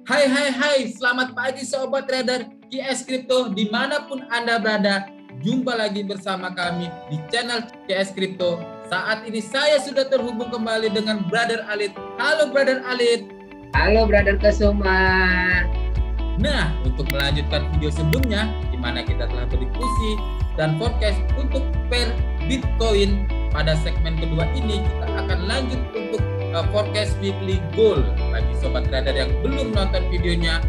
Hai, selamat pagi Sobat Trader QS Crypto dimanapun Anda berada. Jumpa lagi bersama kami di channel QS Crypto. Saat ini saya sudah terhubung kembali dengan Brother Alit. Halo Brother Alit. Halo Brother Kesuma. Nah, untuk melanjutkan video sebelumnya, di mana kita telah berdiskusi dan forecast untuk per Bitcoin, pada segmen kedua ini kita akan lanjut untuk forecast weekly goal. Bagi sobat trader yang belum nonton videonya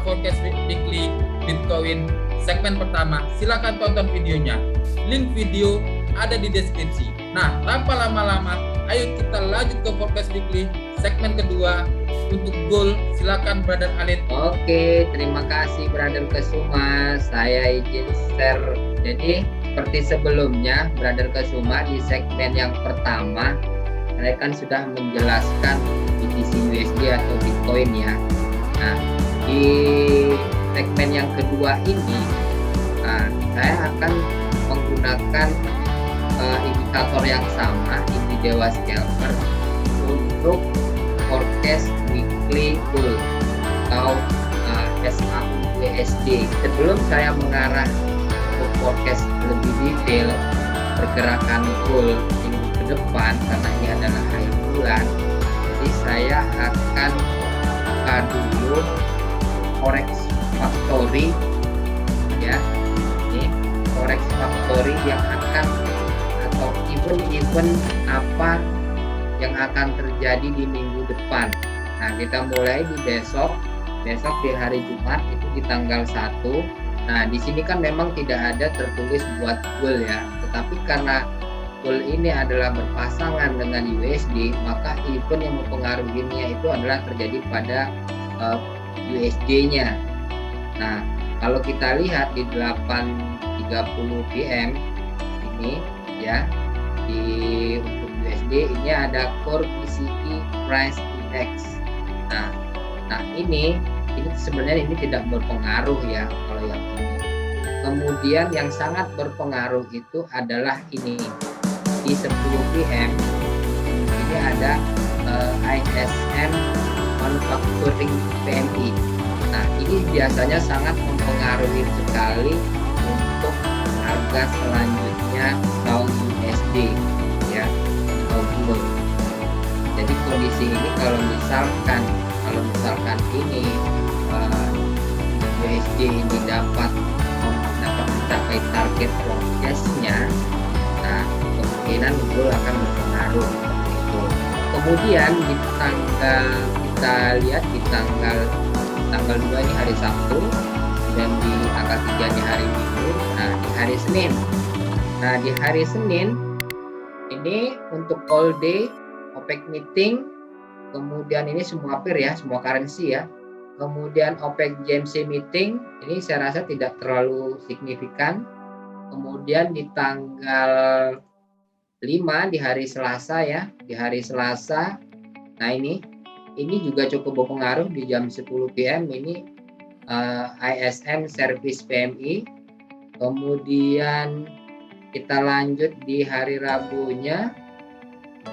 forecast weekly Bitcoin segmen pertama, silakan tonton videonya. Link video ada di deskripsi. Nah, tanpa lama-lama, ayo kita lanjut ke forecast weekly segmen kedua. Untuk goal, silakan Brother Alit. Oke, terima kasih Brother Kesuma. Saya izin share. Jadi seperti sebelumnya, Brother Kesuma di segmen yang pertama, saya kan sudah menjelaskan BTC USD atau Bitcoin ya. Nah, di segmen yang kedua ini, saya akan menggunakan indikator yang sama, ini Dewa Scalper, untuk forecast weekly goal atau SAUUSD. Sebelum saya mengarah ke forecast lebih detail pergerakan goal minggu ke depan, karena ini adalah akhir bulan, jadi saya akan buka dulu Forex Factory ya. Ini Forex Factory yang akan atau event apa yang akan terjadi di minggu depan. Nah, kita mulai di besok di hari Jumat itu di tanggal 1. Nah, di sini kan memang tidak ada tertulis buat goal ya, tetapi karena goal ini adalah berpasangan dengan USD, maka event yang mempengaruhinya itu adalah terjadi pada USD-nya. Nah, kalau kita lihat di 8.30 PM ini ya, di untuk USD ini ada Core PCE Price Index. Nah ini sebenarnya ini tidak berpengaruh ya kalau yang ini. Kemudian yang sangat berpengaruh itu adalah ini di 10 PM ini ada ISM Manufacturing PMI. Nah, ini biasanya sangat mempengaruhi sekali untuk harga selanjutnya pound USD ya, atau gold. Jadi kondisi ini kalau misalkan ini USD ini dapat mencapai target forecast-nya, nah kemungkinan gold akan berpengaruh seperti itu. Kemudian di tanggal, kita lihat di tanggal 2 ini hari Sabtu, dan di tanggal 3 ini hari Minggu. Nah, di hari Senin. Nah, di hari Senin ini untuk all day OPEC meeting, kemudian ini semua pair ya, semua currency ya. Kemudian OPEC GMC meeting, ini saya rasa tidak terlalu signifikan. Kemudian di tanggal 5 di hari Selasa ya, di hari Selasa. Nah, ini juga cukup berpengaruh di jam 10 PM ini ISM Service PMI. Kemudian kita lanjut di hari Rabunya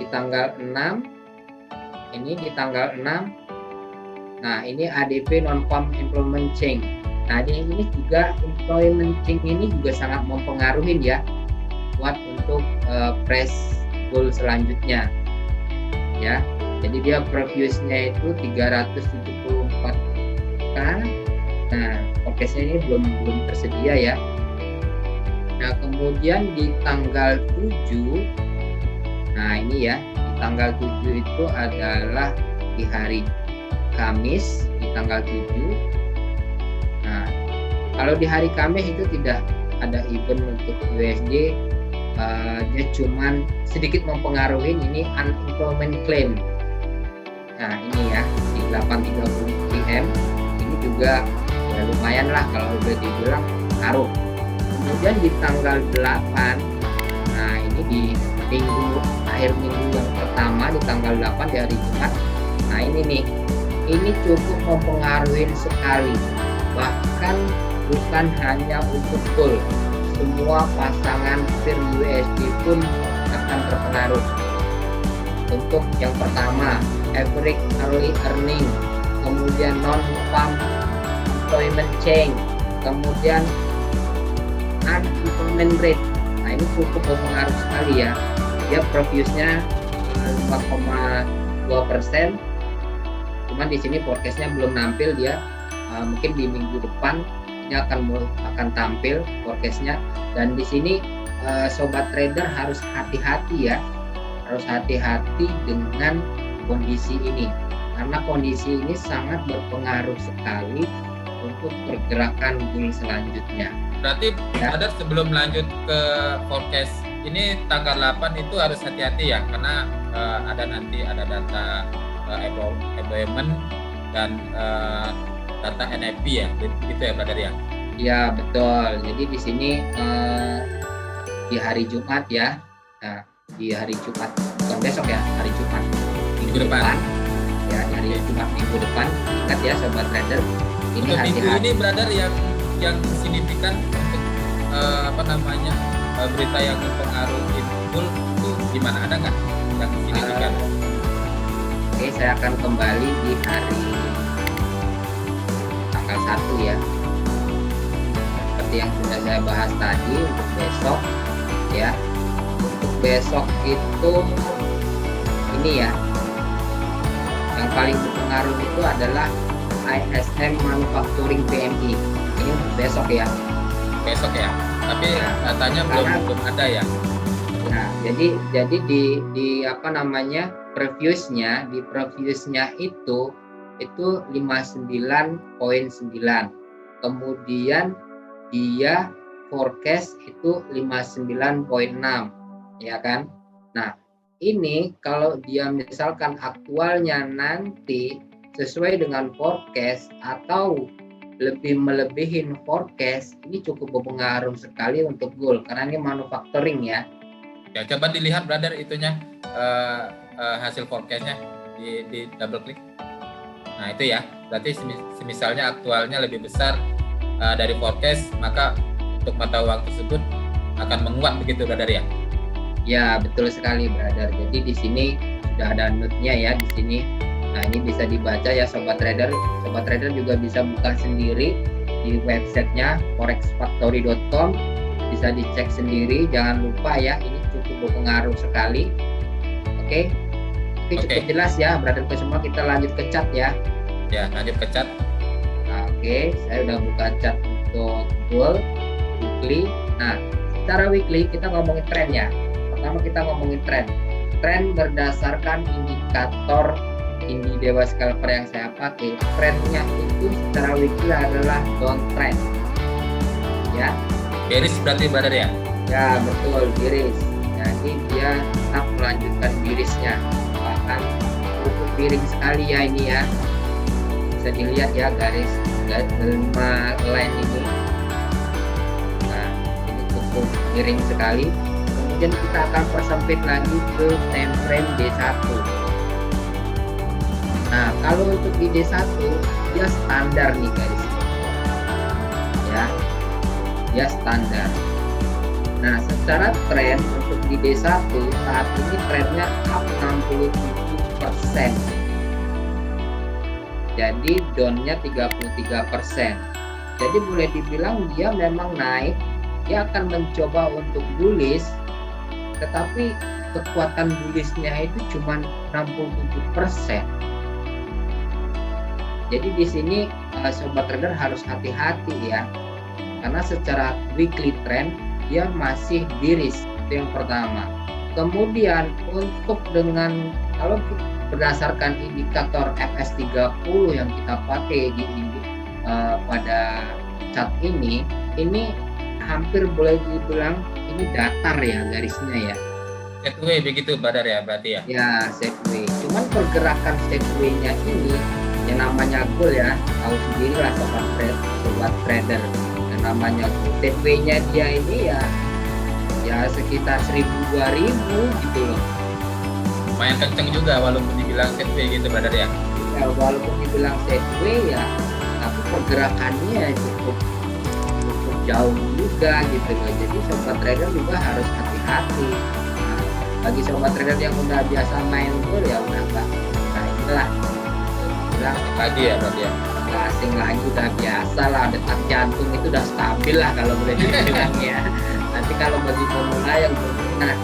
di tanggal 6. Ini di tanggal 6. Nah, ini ADP non-farm employment change. Nah, ini juga employment change ini juga sangat mempengaruhi ya buat untuk price goal selanjutnya. Ya. Jadi dia previousnya itu 374k. Nah, forecastnya ini belum tersedia ya. Nah, kemudian di tanggal 7, nah ini ya, di tanggal 7 itu adalah di hari Kamis, di tanggal 7. Nah, kalau di hari Kamis itu tidak ada event untuk USD, dia cuman sedikit mempengaruhi ini unemployment claim. Nah, ini ya, di 8.30 PM ini juga ya lumayan lah kalau udah dibilang ngaruh. Kemudian di tanggal 8, nah ini di akhir minggu yang pertama di tanggal 8 di hari Jumat. Nah, ini nih, ini cukup mempengaruhi sekali, bahkan bukan hanya untuk gold, semua pasangan pair USD pun akan terpengaruh. Untuk yang pertama, average early earning kemudian non-farm employment change, kemudian unemployment rate. Nah, ini cukup berpengaruh sekali ya. Dia previousnya 5,2%, cuman di sini forecastnya belum nampil dia. Mungkin di minggu depan ini akan tampil forecastnya. Dan di sini sobat trader harus hati-hati ya, harus hati-hati dengan kondisi ini, karena kondisi ini sangat berpengaruh sekali untuk pergerakan bull selanjutnya. Berarti ada sebelum lanjut ke forecast ini tanggal 8 itu harus hati-hati ya, karena ada data employment dan data NFP ya, gitu ya brother ya. Iya betul. Jadi di sini di hari Jumat ya. Nah, di hari Jumat, bukan besok ya, hari Jumat minggu depan. Ya, di hari Jumat minggu depan. Ingat ya sobat trader. Ini untuk minggu hati-hati. ini brother yang signifikan untuk berita yang mempengaruhi bull itu gimana, ada nggak yang signifikan? Oke, saya akan kembali di hari tanggal 1 ya. Seperti yang sudah saya bahas tadi untuk besok ya. Untuk besok itu ini ya. Yang paling berpengaruh itu adalah ISM Manufacturing PMI. Ini untuk besok ya. Besok ya. Tapi datanya belum ada ya. Nah, jadi di previousnya itu 59,9. Kemudian dia forecast itu 59,6, ya kan? Nah, ini kalau dia misalkan aktualnya nanti sesuai dengan forecast atau lebih melebihin forecast, ini cukup berpengaruh sekali untuk gold karena ini manufacturing ya. Ya, coba dilihat brother itunya hasil forecastnya di double klik. Nah itu ya, berarti misalnya aktualnya lebih besar dari forecast, maka untuk mata uang tersebut akan menguat begitu brother ya? Ya betul sekali brother. Jadi di sini sudah ada note-nya ya di sini. Nah ini bisa dibaca ya sobat trader. Sobat trader juga bisa buka sendiri di websitenya forexfactory.com. Bisa dicek sendiri. Jangan lupa ya, ini cukup berpengaruh sekali. Oke, cukup jelas ya brother semua. Kita lanjut ke chat ya. Ya lanjut ke chat. Nah, oke, saya udah buka chat untuk gold weekly. Nah secara weekly kita ngomongin tren ya. Pertama kita ngomongin tren berdasarkan indikator Indi Dewa Scalper yang saya pakai. Trennya itu secara weekly adalah downtrend ya. Bearish berarti brother ya? Ya betul, bearish. Jadi dia tetap melanjutkan bearishnya, bahkan cukup miring sekali ya ini ya. Bisa dilihat ya garis 5 line ini. Nah ini cukup miring sekali. Kemudian kita akan persempit lagi ke time frame D1. Nah kalau untuk di D1 dia standar nih guys ya, dia standar. Nah secara tren untuk di D1 saat ini trennya up 67%, jadi downnya 33%. Jadi boleh dibilang dia memang naik, dia akan mencoba untuk bullish, tetapi kekuatan bullishnya itu cuma 67%. Jadi di sini sobat trader harus hati-hati ya, karena secara weekly trend dia masih bearish, itu yang pertama. Kemudian untuk kalau berdasarkan indikator FS30 yang kita pakai pada chart ini hampir boleh dibilang ini datar ya garisnya ya. Sideways begitu brother ya berarti ya? Ya sideways. Cuman pergerakan sideways-nya ini yang namanya gold ya, tahu sendiri lah sobat trader, yang namanya gold sideways-nya dia ini ya sekitar 1.000-2.000 gitu loh. Lumayan kenceng juga walaupun dibilang sideways gitu brother ya? Ya walaupun dibilang sideways ya, tapi pergerakannya cukup jauh juga gitu loh. Jadi sobat trader juga harus hati-hati. Nah, bagi sobat trader yang udah biasa main gold ya udah enggak. Nah inilah bilang Lagi ya berarti ya. nggak asing lagi, udah biasa lah, detak jantung itu udah stabil lah kalau boleh dibilang ya. Nanti kalau bagi pemula yang belum pernah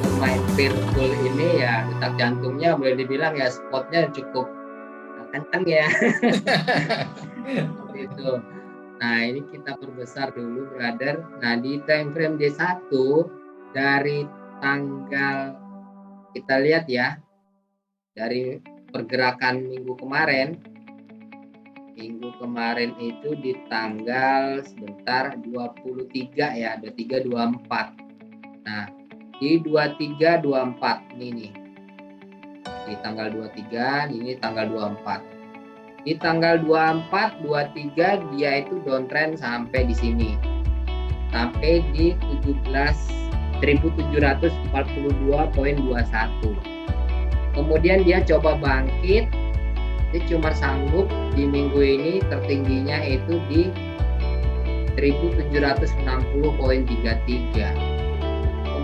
bermain Virpool ini ya, detak jantungnya boleh dibilang ya spotnya cukup kencang ya. Seperti itu. Nah ini kita perbesar dulu brother. Nah di time frame D1 dari tanggal, kita lihat ya, dari pergerakan minggu kemarin itu di tanggal sebentar 23 ya, 23 24. Nah di 23 24 ini nih, di tanggal 23 ini tanggal 24, di tanggal 24 23 dia itu downtrend sampai di sini, sampai di 17.742.21. kemudian dia coba bangkit, dia cuma sanggup di minggu ini tertingginya itu di 1760.33.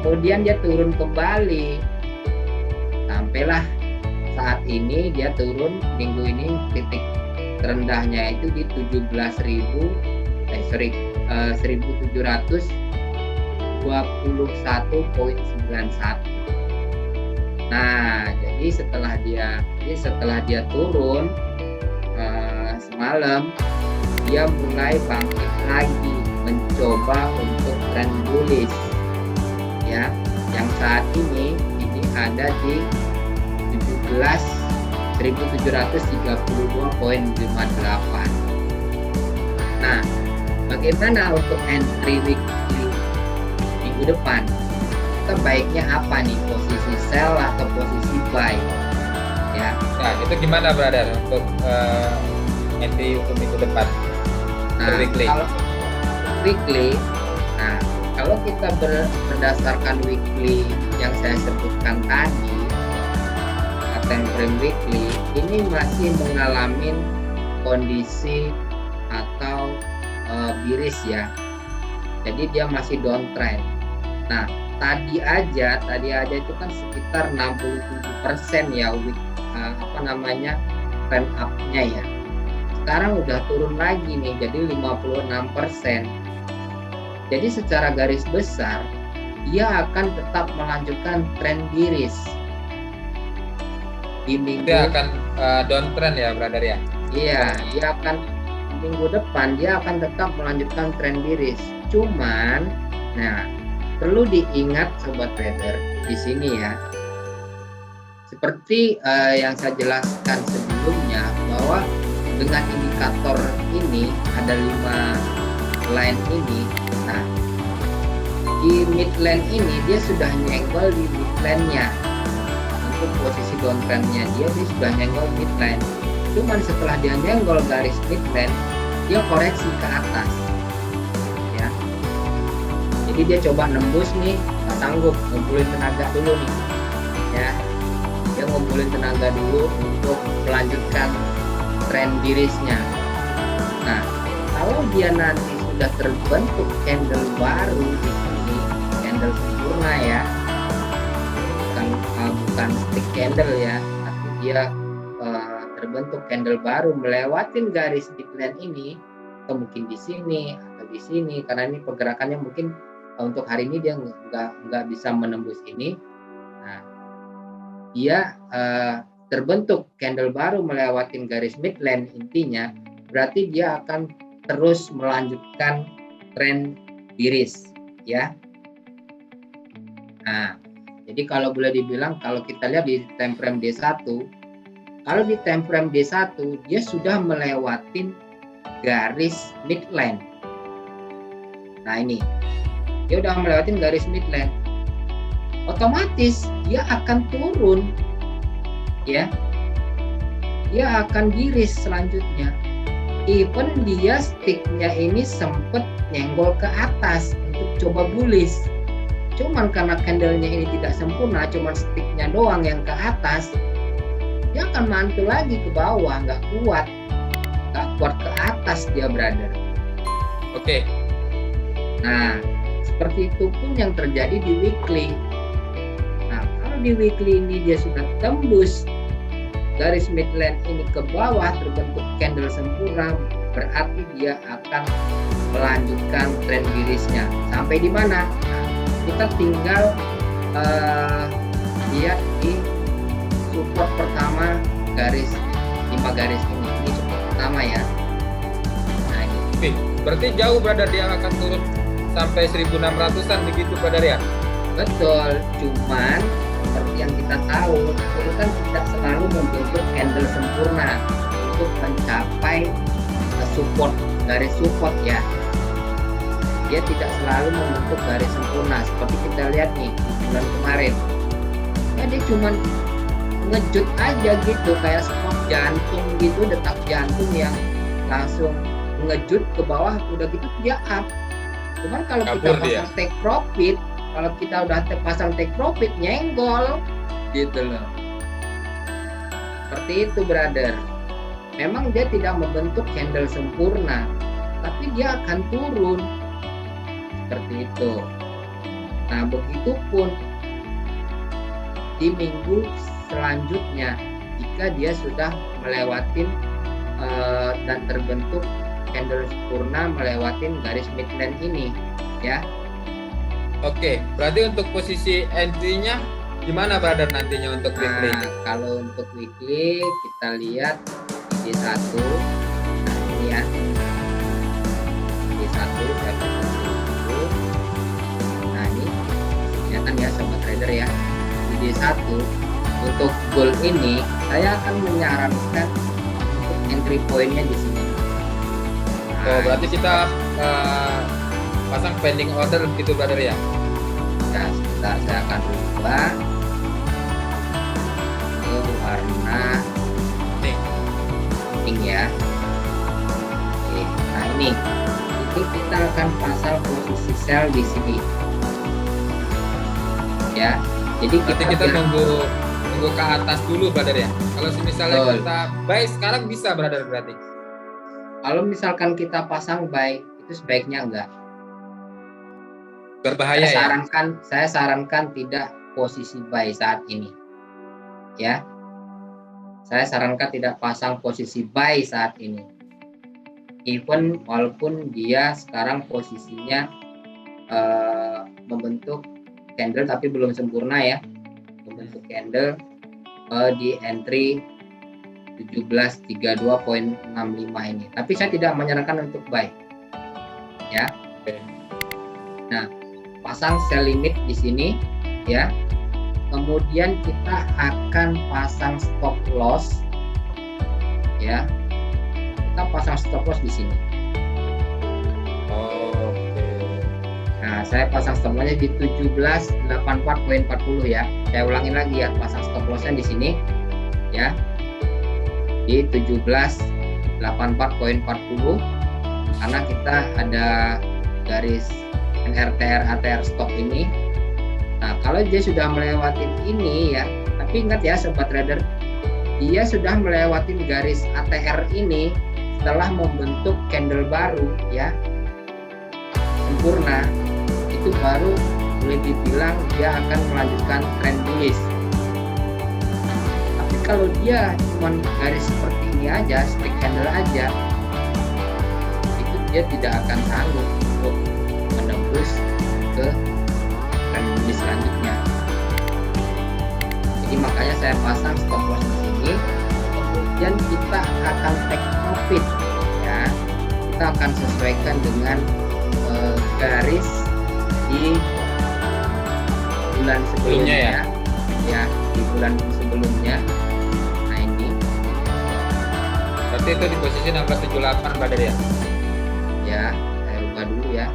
kemudian dia turun kembali sampailah saat ini, dia turun minggu ini titik terendahnya itu di 1721.91. Nah, jadi setelah dia turun semalam, dia mulai bangkit lagi mencoba untuk trend bullish ya, yang saat ini ada di 17.732.58. Nah, bagaimana untuk entry weekly minggu depan? Kita baiknya apa nih, posisi sell atau posisi buy ya? Nah itu gimana brother untuk entry untuk minggu depan? Nah, weekly. Kalau weekly, nah kalau kita berdasarkan weekly yang saya sebutkan tadi, time frame weekly ini masih mengalami kondisi atau bearish ya. Jadi dia masih downtrend. Nah, tadi aja itu kan sekitar 67% ya trend up-nya ya. Sekarang udah turun lagi nih jadi 56%. Jadi secara garis besar dia akan tetap melanjutkan tren bearish. Di minggu dia akan downtrend ya brother ya. Iya, dia akan minggu depan dia akan tetap melanjutkan tren bearish. Cuman, nah perlu diingat sobat trader di sini ya. Seperti yang saya jelaskan sebelumnya bahwa dengan indikator ini ada 5 line ini. Nah, di midline ini dia sudah nyenggol di midline-nya. Untuk posisi downtrend-nya dia sudah nyenggol midline. Cuman setelah dia nyenggol garis midline, dia koreksi ke atas. Ya. Jadi dia coba nembus nih, nggak sanggup, ngumpulin tenaga dulu nih. Ya. Dia ngumpulin tenaga dulu untuk melanjutkan tren bearish-nya. Nah, kalau dia nanti sudah terbentuk candle baru di sini, candle sempurna ya, bukan stick candle ya, tapi dia terbentuk candle baru melewatin garis midline ini, atau mungkin di sini atau di sini, karena ini pergerakannya mungkin untuk hari ini dia nggak bisa menembus ini. Nah, dia terbentuk candle baru melewatin garis midline, intinya berarti dia akan terus melanjutkan tren bearish ya. Nah, jadi kalau boleh dibilang, kalau kita lihat di time frame D1, kalau di time frame D1 dia sudah melewatin garis midline. Nah ini, dia udah melewatin garis midline, otomatis dia akan turun ya, dia akan bearish selanjutnya. Even dia sticknya ini sempet nyenggol ke atas untuk coba bullish, cuman karena candlenya ini tidak sempurna, cuman sticknya doang yang ke atas, dia akan mantul lagi ke bawah, nggak kuat ke atas dia brother. Oke. Nah seperti itu pun yang terjadi di weekly. Nah kalau di weekly ini dia sudah tembus garis midline ini ke bawah terbentuk candle sempurna, berarti dia akan melanjutkan tren bearishnya sampai di mana? Nah, kita tinggal lihat di support pertama garis 5 garis ini support pertama ya. Nah ini. Berarti jauh brother dia akan turun sampai 1600-an begitu brother ya? Betul, cuman seperti yang kita tahu itu kan tidak selalu membentuk candle sempurna untuk mencapai support, garis support ya. Dia tidak selalu membentuk garis sempurna seperti kita lihat nih di bulan kemarin. Ya dia cuman ngejut aja gitu kayak spot jantung gitu, detak jantung yang langsung ngejut ke bawah, udah gitu dia up. Cuman kalau kita pasang take profit, kalau kita udah pasang take profit nyenggol gitu loh. Seperti itu brother. Memang dia tidak membentuk candle sempurna, tapi dia akan turun seperti itu. Nah begitupun di minggu selanjutnya jika dia sudah melewati dan terbentuk candle sempurna melewati garis midline ini ya. Oke, berarti untuk posisi entry-nya gimana brother nantinya untuk weekly? Nah, kalau untuk weekly kita lihat di 1. Nah, ini ya. Di 1 saya pasang dulu. Nah, ini kelihatan ya sobat trader ya. Di 1 untuk gold ini saya akan menyarankan untuk entry point-nya di sini. Oh, berarti kita pasang pending order gitu brother ya? Ya, sebentar saya akan rubah ke warna pink ya. Oke, nah ini kita akan pasang posisi sell di sini ya. Jadi kita nunggu ke atas dulu brother ya. Kalau misalnya kita buy sekarang bisa brother berarti. Kalau misalkan kita pasang buy itu sebaiknya enggak. Berbahaya Saya sarankan tidak posisi buy saat ini. Ya. Saya sarankan tidak pasang posisi buy saat ini. Even walaupun dia sekarang posisinya membentuk candle tapi belum sempurna ya. Membentuk candle di entry 1732.65 ini. Tapi saya tidak menyarankan untuk buy. Ya. Nah, pasang sell limit di sini ya. Kemudian kita akan pasang stop loss ya. Kita pasang stop loss di sini. Nah, saya pasang stop lossnya di 1784.40 ya. Saya ulangin lagi ya, pasang stop lossnya di sini ya. Di 1784.40 karena kita ada garis NRTR ATR stop ini. Nah, kalau dia sudah melewati ini ya, tapi ingat ya sobat trader, dia sudah melewati garis ATR ini setelah membentuk candle baru ya, sempurna, itu baru boleh dibilang dia akan melanjutkan trend bullish. Tapi kalau dia cuma garis seperti ini aja, stick candle aja, itu dia tidak akan sanggup untuk menembus ke trend bullish selanjutnya. Jadi makanya saya pasang stop loss di sini. Kemudian kita akan take profit ya. Kita akan sesuaikan dengan garis di bulan sebelumnya ya, di bulan sebelumnya. Nah ini berarti itu di posisi 1678 brother ya. Ya, saya ubah dulu ya.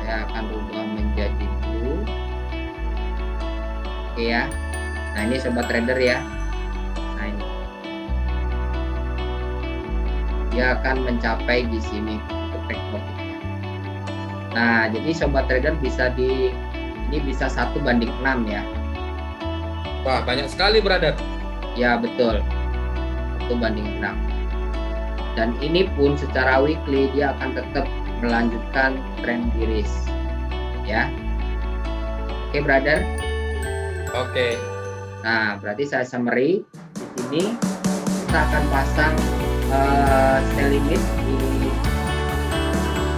Saya akan ubah menjadi blue. Oke ya. Nah ini sobat trader ya. Nah ini dia akan mencapai di sini untuk take profitnya. Nah jadi sobat trader bisa ini bisa 1:6 ya. Wah banyak sekali brother. Ya betul, 1:6. Dan ini pun secara weekly dia akan tetap melanjutkan trend bearish ya. Oke brother. Oke. Nah, berarti saya summary di sini kita akan pasang sell limit di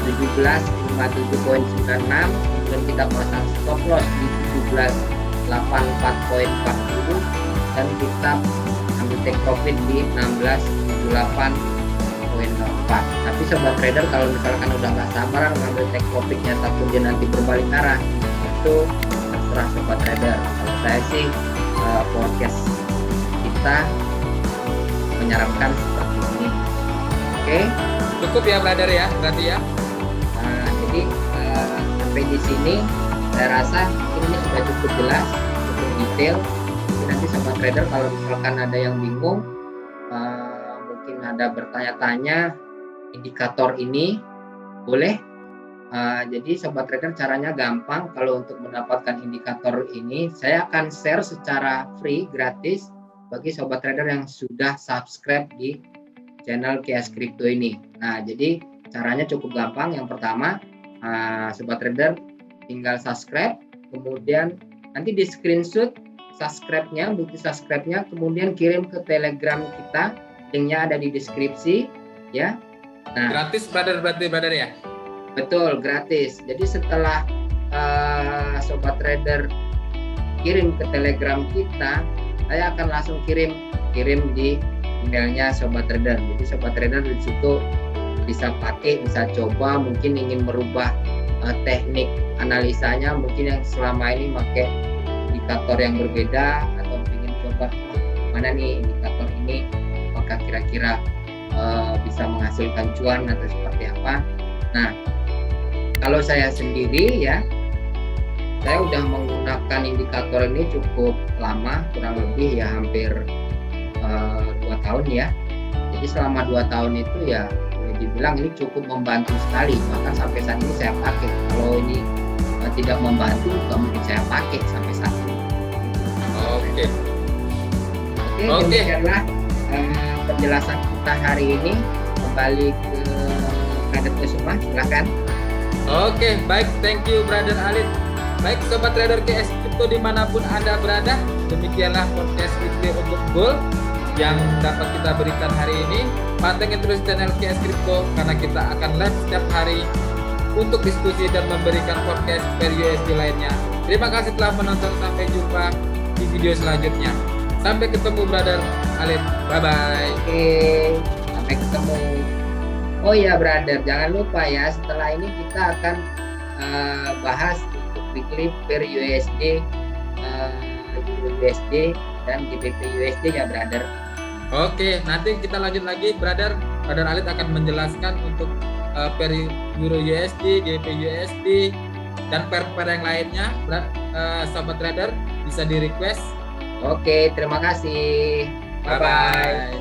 1757.96, kemudian kita pasang stop loss di 1784.40 dan kita ambil take profit di 1678.04. Tapi sobat trader kalau misalkan udah nggak sabaran ngambil take profitnya takut dia nanti berbalik arah, itu terserah sobat trader. Kalau saya sih forecast kita menyarankan seperti ini. Oke, Cukup ya brother ya, berarti ya. nah, jadi sampai di sini saya rasa ini sudah cukup jelas, cukup detail. Nanti sobat trader kalau misalkan ada yang bingung, mungkin ada bertanya-tanya indikator ini, boleh. Jadi sobat trader caranya gampang. Kalau untuk mendapatkan indikator ini, saya akan share secara free, gratis bagi sobat trader yang sudah subscribe di channel KS Crypto ini. Nah, jadi caranya cukup gampang. Yang pertama, sobat trader tinggal subscribe, kemudian nanti di screenshot subscribe-nya, bukti subscribe-nya, kemudian kirim ke Telegram kita, linknya ada di deskripsi, ya. Nah, Gratis berarti brother ya. betul, gratis. Jadi setelah sobat trader kirim ke Telegram kita, saya akan langsung kirim di emailnya sobat trader. Jadi sobat trader di situ bisa pakai, bisa coba, mungkin ingin merubah teknik analisanya, mungkin yang selama ini pakai indikator yang berbeda, atau ingin coba mana nih indikator ini, apakah kira-kira bisa menghasilkan cuan atau seperti apa. Nah, kalau saya sendiri ya, saya udah menggunakan indikator ini cukup lama, kurang lebih ya hampir 2 tahun ya. Jadi selama 2 tahun itu ya boleh dibilang ini cukup membantu sekali, bahkan sampai saat ini saya pakai. Kalau ini tidak membantu, nggak mungkin saya pakai sampai saat ini. Oke. Oke, demikianlah penjelasan kita hari ini. Kembali ke Brother Kusuma, silakan. Oke, baik, thank you brother Alit. Baik sobat trader KS Crypto dimanapun Anda berada, demikianlah podcast weekly untuk gold yang dapat kita berikan hari ini. Pantengin terus channel KS Crypto karena kita akan live setiap hari untuk diskusi dan memberikan podcast per USD lainnya. Terima kasih telah menonton, sampai jumpa di video selanjutnya. Sampai ketemu brother Alit, bye bye. Oke, sampai ketemu. Oh ya brother, jangan lupa ya, setelah ini kita akan bahas untuk weekly per USD, USD dan GBP USD ya brother. Oke, nanti kita lanjut lagi brother Alit akan menjelaskan untuk per Euro USD, GBP USD dan per yang lainnya. Sobat trader bisa di request. Oke, terima kasih. Bye bye.